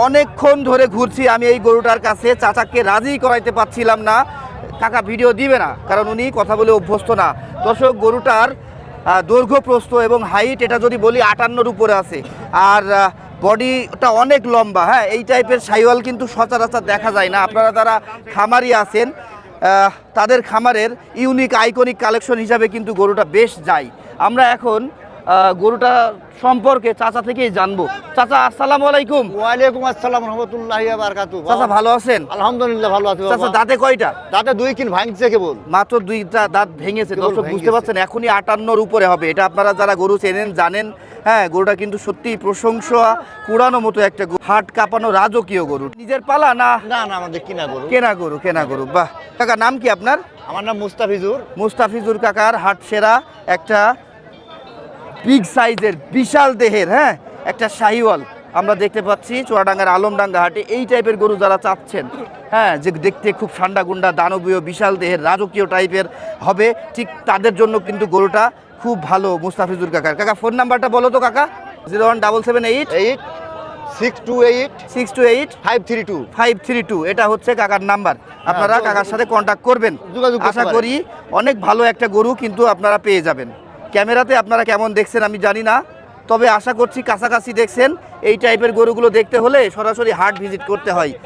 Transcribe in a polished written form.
অনেকক্ষণ ধরে ঘুরছি আমি এই গরুটার কাছে, চাচাকে রাজি করাইতে পারছিলাম না। কাকা ভিডিও দিবে না, কারণ উনি কথা বলে অভ্যস্ত না। দর্শক, গরুটার দৈর্ঘ্য প্রস্থ এবং হাইট এটা যদি বলি 58-র উপরে আছে, আর বডিটা অনেক লম্বা। হ্যাঁ, এই টাইপের শাহিওয়াল কিন্তু সচরাচর দেখা যায় না। আপনারা যারা খামারি আছেন তাদের খামারের ইউনিক আইকনিক কালেকশন হিসাবে কিন্তু গরুটা বেশ যায়। আমরা এখন গরুটা সম্পর্কে চাচা থেকেই জানবো। চাচা, আসসালামু আলাইকুম। ওয়ালাইকুম আসসালাম রহমতুল্লাহি ওয়া বারাকাতুহু। চাচা ভালো আছেন? আলহামদুলিল্লাহ ভালো আছি চাচা, বাবা। দাঁতে কয়টা? দাঁতে দুই কিন ভাঙছে কেবল। মাত্র 2টা দাঁত ভেঙেছে। কেবল দর্শক বুঝতে ভেঙেছে। পারছেন, এখনই 58-র উপরে হবে। এটা আপনারা যারা গরু চেনেন জানেন। হ্যাঁ, গরুটা কিন্তু সত্যিই প্রশংসা কুড়ানো মতো একটা গরু, হাট কাঁপানো রাজকীয় গরু। নিজের পালা না? না না, আমাদের কিনা গরু। কেনা গরু, কেনা গরু। বাহ কাকা, নাম কি আপনার? আমার নাম মুস্তাফিজুর। মুস্তাফিজুর কাকার হাট সেরা একটা বিগ সাইজের বিশাল দেহের হ্যাঁ একটা শাহিওয়াল আমরা দেখতে পাচ্ছি চুয়াডাঙ্গার আলমডাঙ্গা হাটে। এই টাইপের গরু যারা চাচ্ছেন, হ্যাঁ, যে দেখতে খুব ঠান্ডা গুন্ডা দানবীয় বিশাল দেহের রাজকীয় টাইপের হবে, ঠিক তাদের জন্য কিন্তু গরুটা খুব ভালো। মুস্তাফিজুর কাকার। কাকা, ফোন নাম্বারটা বলো তো কাকা। 01778 8 628 628 532। 532, এটা হচ্ছে কাকার নাম্বার। আপনারা কাকার সাথে কন্ট্যাক্ট করবেন। যোগাযোগ করতে আশা পারেন। করি অনেক ভালো একটা গরু কিন্তু আপনারা পেয়ে যাবেন। ক্যামেরাতে আপনারা কেমন দেখছেন আমি জানি না, তবে আশা করছি কাছাকাছি দেখছেন। এই টাইপের গরুগুলো দেখতে হলে সরাসরি হাট ভিজিট করতে হয়।